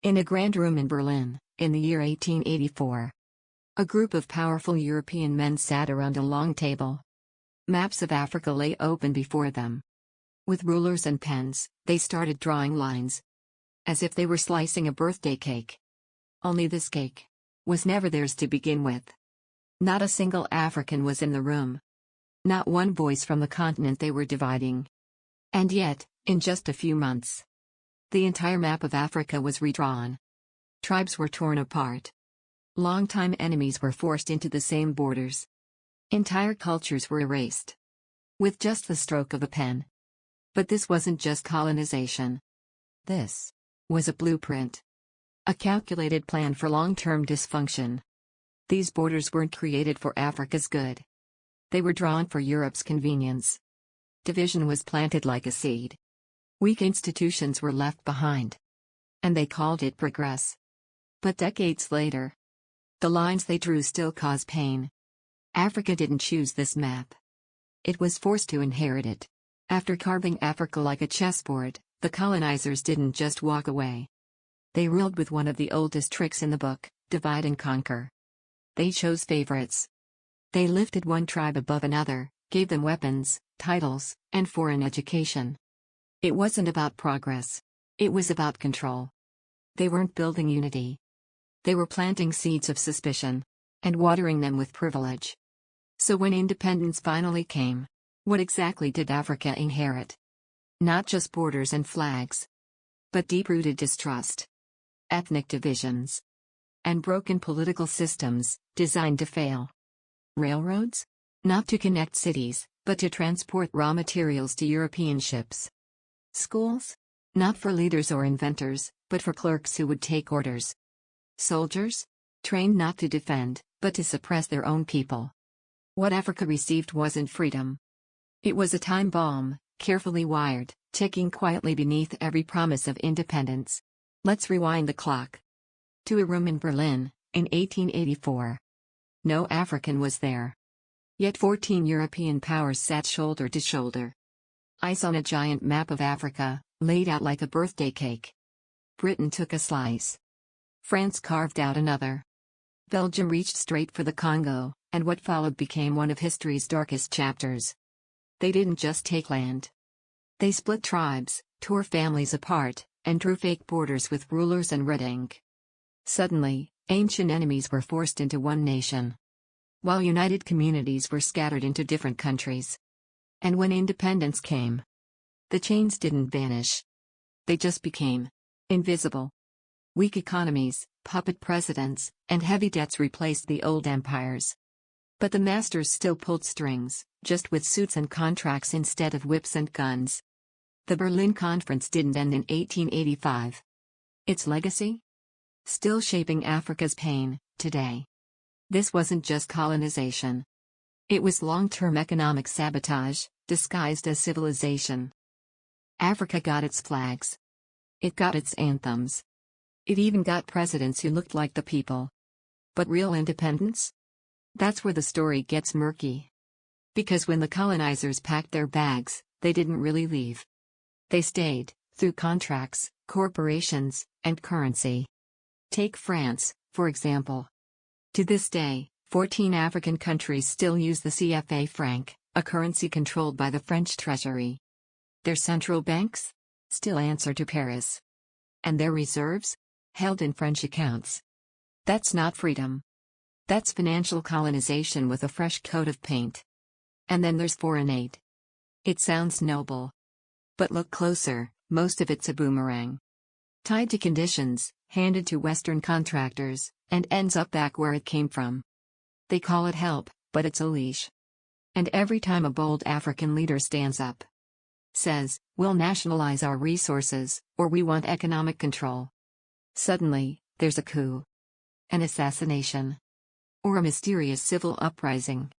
In a grand room in Berlin, in the year 1884, a group of powerful European men sat around a long table. Maps of Africa lay open before them. With rulers and pens, they started drawing lines, as if they were slicing a birthday cake. Only this cake was never theirs to begin with. Not a single African was in the room. Not one voice from the continent they were dividing. And yet, in just a few months, the entire map of Africa was redrawn. Tribes were torn apart. Longtime enemies were forced into the same borders. Entire cultures were erased, with just the stroke of a pen. But this wasn't just colonization. This was a blueprint. A calculated plan for long-term dysfunction. These borders weren't created for Africa's good. They were drawn for Europe's convenience. Division was planted like a seed. Weak institutions were left behind. And they called it progress. But decades later, the lines they drew still cause pain. Africa didn't choose this map. It was forced to inherit it. After carving Africa like a chessboard, the colonizers didn't just walk away. They ruled with one of the oldest tricks in the book, divide and conquer. They chose favorites. They lifted one tribe above another, gave them weapons, titles, and foreign education. It wasn't about progress. It was about control. They weren't building unity. They were planting seeds of suspicion, and watering them with privilege. So when independence finally came, what exactly did Africa inherit? Not just borders and flags, but deep-rooted distrust, ethnic divisions, and broken political systems, designed to fail. Railroads? Not to connect cities, but to transport raw materials to European ships. Schools? Not for leaders or inventors, but for clerks who would take orders. Soldiers? Trained not to defend, but to suppress their own people. What Africa received wasn't freedom. It was a time bomb, carefully wired, ticking quietly beneath every promise of independence. Let's rewind the clock to a room in Berlin, in 1884. No African was there. Yet 14 European powers sat shoulder to shoulder. Eyes on a giant map of Africa, laid out like a birthday cake. Britain took a slice. France carved out another. Belgium reached straight for the Congo, and what followed became one of history's darkest chapters. They didn't just take land. They split tribes, tore families apart, and drew fake borders with rulers and red ink. Suddenly, ancient enemies were forced into one nation, while united communities were scattered into different countries. And when independence came, the chains didn't vanish. They just became invisible. Weak economies, puppet presidents, and heavy debts replaced the old empires. But the masters still pulled strings, just with suits and contracts instead of whips and guns. The Berlin Conference didn't end in 1885. Its legacy? Still shaping Africa's pain, today. This wasn't just colonization. It was long-term economic sabotage, disguised as civilization. Africa got its flags. It got its anthems. It even got presidents who looked like the people. But real independence? That's where the story gets murky. Because when the colonizers packed their bags, they didn't really leave. They stayed, through contracts, corporations, and currency. Take France, for example. To this day, 14 African countries still use the CFA franc, a currency controlled by the French treasury. Their central banks? Still answer to Paris. And their reserves? Held in French accounts. That's not freedom. That's financial colonization with a fresh coat of paint. And then there's foreign aid. It sounds noble. But look closer, most of it's a boomerang. Tied to conditions, handed to Western contractors, and ends up back where it came from. They call it help, but it's a leash. And every time a bold African leader stands up, says, "We'll nationalize our resources," or "We want economic control," suddenly, there's a coup. An assassination. Or a mysterious civil uprising.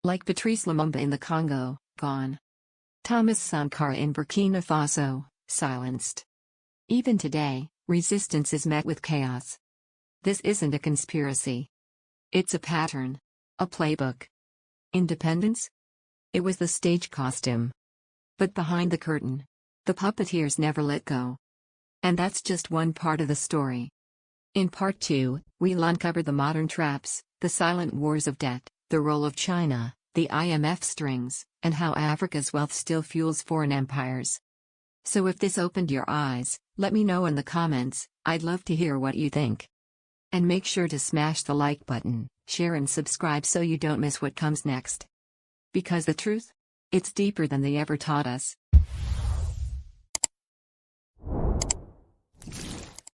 Like Patrice Lumumba in the Congo, gone. Thomas Sankara in Burkina Faso, silenced. Even today, resistance is met with chaos. This isn't a conspiracy. It's a pattern. A playbook. Independence? It was the stage costume. But behind the curtain, the puppeteers never let go. And that's just one part of the story. In part 2, we'll uncover the modern traps, the silent wars of debt, the role of China, the IMF strings, and how Africa's wealth still fuels foreign empires. So if this opened your eyes, let me know in the comments. I'd love to hear what you think. And make sure to smash the like button, share and subscribe so you don't miss what comes next. Because the truth? It's deeper than they ever taught us.